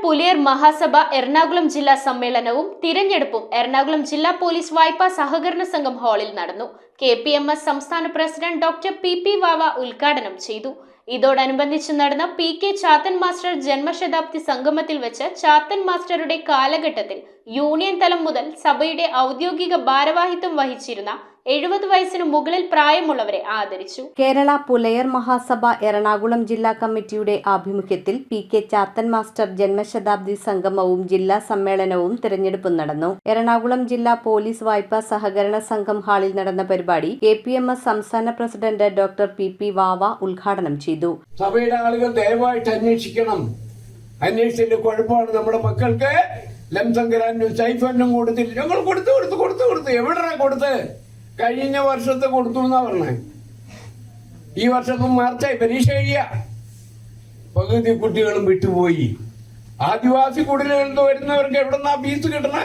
പുലിയർ മഹാസഭ എറണാകുളം ജില്ലാ സമ്മേളനവും തിരഞ്ഞെടുപ്പും എറണാകുളം ജില്ലാ പോലീസ് വായ്പാ സഹകരണ സംഘം ഹാളിൽ നടന്നു. KPMS സംസ്ഥാന പ്രസിഡന്റ് ഡോക്ടർ പി വാവ ഉദ്ഘാടനം ചെയ്തു. ഇതോടനുബന്ധിച്ച് നടന്ന PK ചാത്തൻ മാസ്റ്റർ ജന്മശതാബ്ദി സംഗമത്തിൽ വെച്ച് ചാത്തൻ മാസ്റ്ററുടെ കാലഘട്ടത്തിൽ യൂണിയൻ തലം മുതൽ സഭയുടെ ഔദ്യോഗിക ഭാരവാഹിത്വം വഹിച്ചിരുന്ന 70 വയസ്സിനു മുകളിൽ പ്രായമുള്ളവരെ ആദരിച്ചു. കേരള പുലയർ മഹാസഭ എറണാകുളം ജില്ലാ കമ്മിറ്റിയുടെ ആഭിമുഖ്യത്തിൽ PK ചാത്തൻ മാസ്റ്റർ ജന്മശതാബ്ദി സംഗമവും ജില്ലാ സമ്മേളനവും തിരഞ്ഞെടുപ്പും നടന്നു. എറണാകുളം ജില്ലാ പോലീസ് വായ്പാ സഹകരണ സംഘം ഹാളിൽ നടന്ന പരിപാടി KPMS സംസ്ഥാന പ്രസിഡന്റ് ഡോക്ടർ പി വാവ ഉദ്ഘാടനം ചെയ്തു. സഭയുടെ ആളുകൾ ദയവായിട്ട് അന്വേഷിക്കണം. അന്വേഷിച്ചതിന്റെ കുഴപ്പമാണ് നമ്മുടെ മക്കൾക്ക് ലംസങ്കരാനും സൈഫനും കൊടുത്തില്ല. ഞങ്ങൾ കൊടുത്തു എവിടെയാ കൊടുത്ത്? കഴിഞ്ഞ വർഷത്തെ കൊടുത്തു എന്നാ പറഞ്ഞേ. ഈ വർഷം മാർച്ചായി പരീക്ഷ എഴുതിയ പകുതി കുട്ടികളും വിട്ടുപോയി. ആദിവാസി കുടിലുകളിൽ വരുന്നവർക്ക് എവിടെന്നാ ഫീസ് കിട്ടണേ?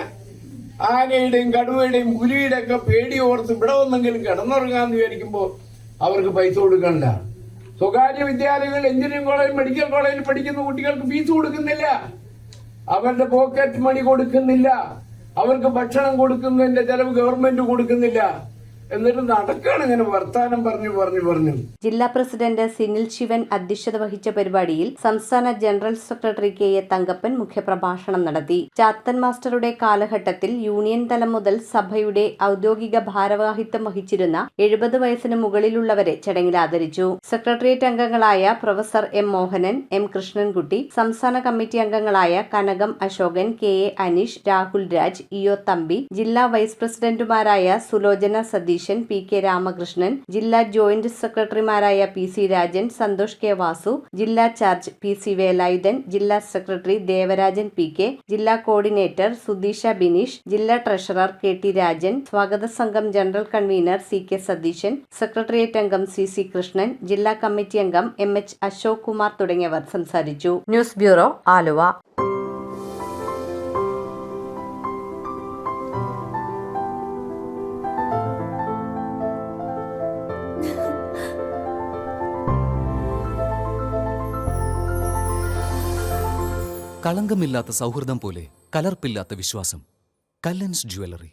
ആനയുടെയും കടുവയുടെയും പുലിയുടെ ഒക്കെ പേടി ഓർത്ത് ഇവിടെ ഒന്നെങ്കിലും കിടന്നുറങ്ങാന്ന് വിചാരിക്കുമ്പോ അവർക്ക് പൈസ കൊടുക്കണ്ട. സ്വകാര്യ വിദ്യാലയങ്ങൾ, എഞ്ചിനീയറിംഗ് കോളേജ്, മെഡിക്കൽ കോളേജിൽ പഠിക്കുന്ന കുട്ടികൾക്ക് ഫീസ് കൊടുക്കുന്നില്ല. അവരുടെ പോക്കറ്റ് മണി കൊടുക്കുന്നില്ല. അവർക്ക് ഭക്ഷണം കൊടുക്കുന്നതിന്റെ ചെലവ് ഗവൺമെന്റ് കൊടുക്കുന്നില്ല. എന്നിട്ട് നടക്കാണ് ഇങ്ങനെ വർത്താനം പറഞ്ഞു. ജില്ലാ പ്രസിഡന്റ് സിനിൽ ശിവൻ അധ്യക്ഷത വഹിച്ച പരിപാടിയിൽ സംസ്ഥാന ജനറൽ സെക്രട്ടറി KA തങ്കപ്പൻ മുഖ്യപ്രഭാഷണം നടത്തി. ചാത്തൻ മാസ്റ്ററുടെ കാലഘട്ടത്തിൽ യൂണിയൻ തലം മുതൽ സഭയുടെ ഔദ്യോഗിക ഭാരവാഹിത്വം വഹിച്ചിരുന്ന 70 വയസ്സിന് മുകളിലുള്ളവരെ ചടങ്ങിൽ ആദരിച്ചു. സെക്രട്ടേറിയറ്റ് അംഗങ്ങളായ professor M Mohanan, M Krishnankutty, സംസ്ഥാന കമ്മിറ്റി അംഗങ്ങളായ കനകം അശോകൻ, KA അനീഷ്, രാഹുൽ രാജ്, EO തമ്പി, ജില്ലാ വൈസ് പ്രസിഡന്റുമാരായ സുലോചന സതീശൻ, PK രാമകൃഷ്ണൻ, ജില്ലാ ജോയിന്റ് സെക്രട്ടറിമാരായ PC രാജൻ, സന്തോഷ് K വാസു, ജില്ലാ ചാർജ് PC വേലായുധൻ, ജില്ലാ സെക്രട്ടറി ദേവരാജൻ PK, ജില്ലാ കോർഡിനേറ്റർ സുധീഷ ബിനീഷ്, ജില്ലാ ട്രഷറർ KT രാജൻ, സ്വാഗത സംഘം general convener CK Satheesan, secretariat അംഗം CC കൃഷ്ണൻ, ജില്ലാ കമ്മിറ്റി അംഗം MH അശോക് കുമാർ തുടങ്ങിയവർ സംസാരിച്ചു. News bureau, Aluva. കളങ്കമില്ലാത്ത സൗഹൃദം പോലെ കലർപ്പില്ലാത്ത വിശ്വാസം. കല്ലൻസ് ജ്വല്ലറി.